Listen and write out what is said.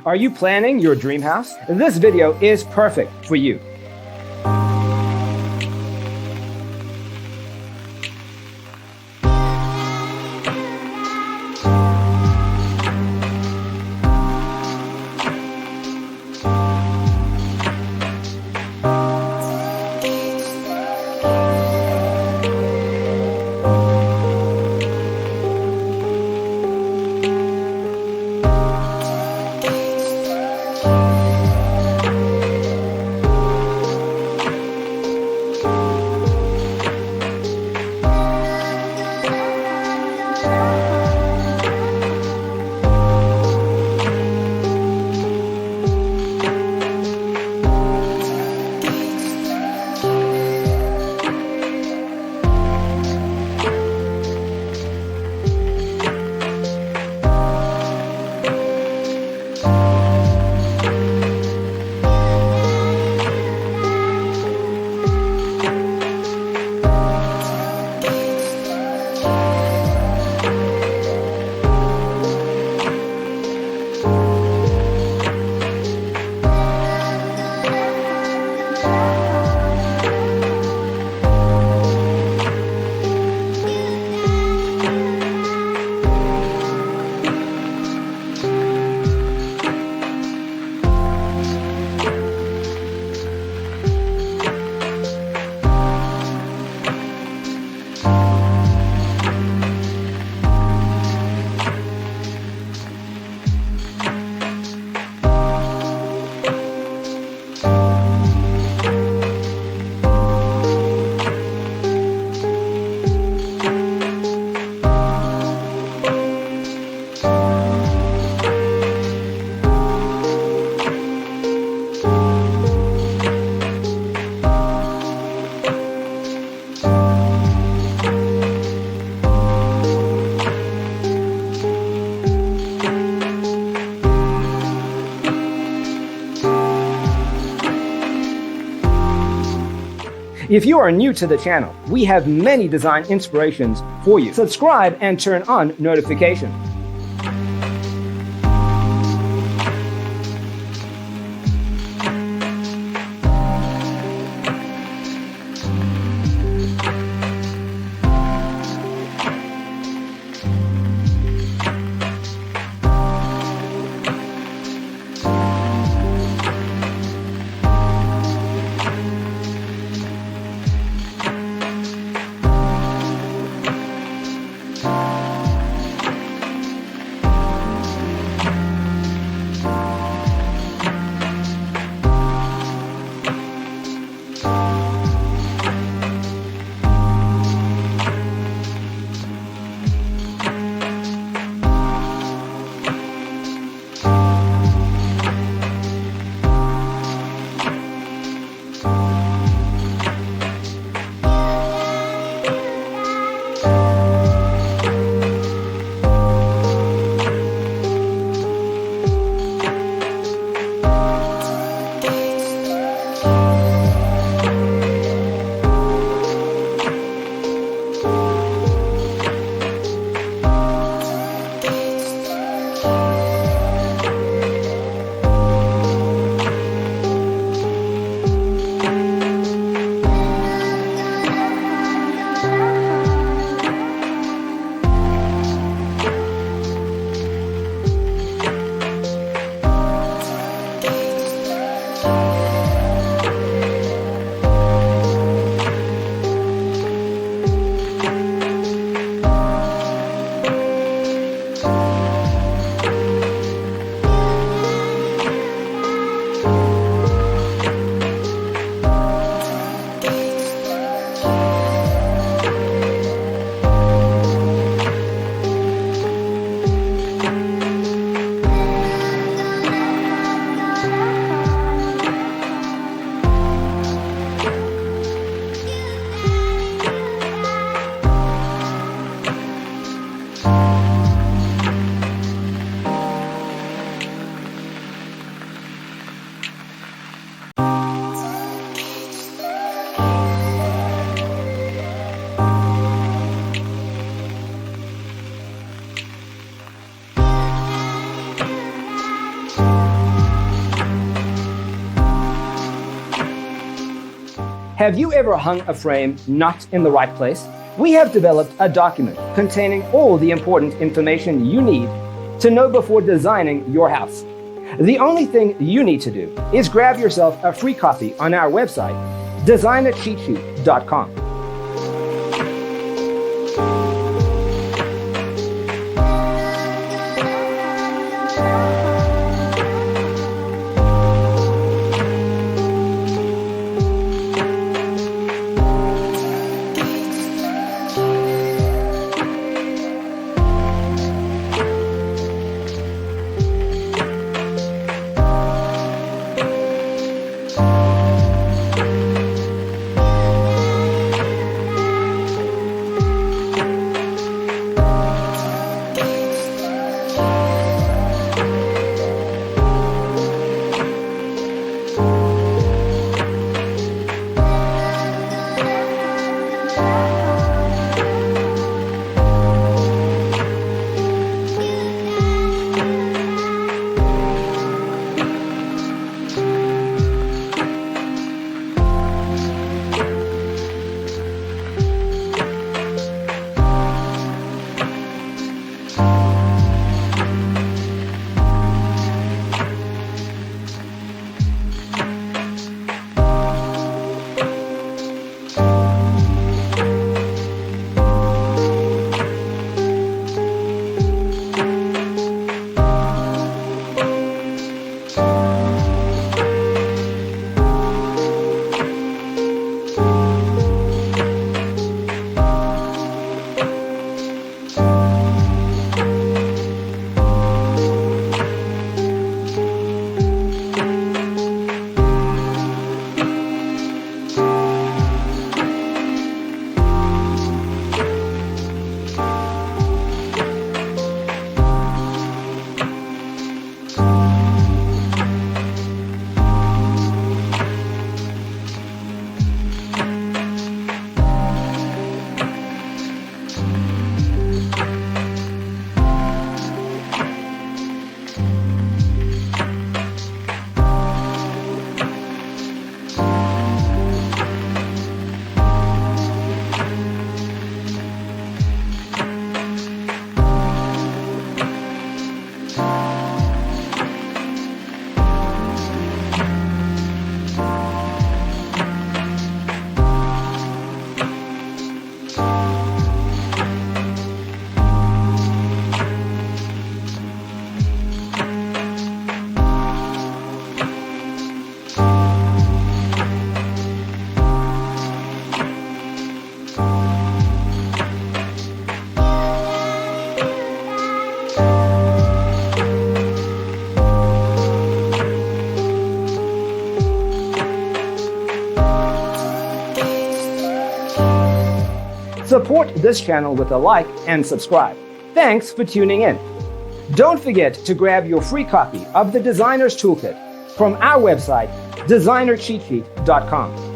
Are you planning your dream house? This video is perfect for you. If you are new to the channel, we have many design inspirations for you. Subscribe and turn on notifications. Have you ever hung a frame not in the right place? We have developed a document containing all the important information you need to know before designing your house. The only thing you need to do is grab yourself a free copy on our website, designercheatsheet.com. Support this channel with a like and subscribe. Thanks for tuning in. Don't forget to grab your free copy of the Designer's Toolkit from our website, designercheatsheet.com.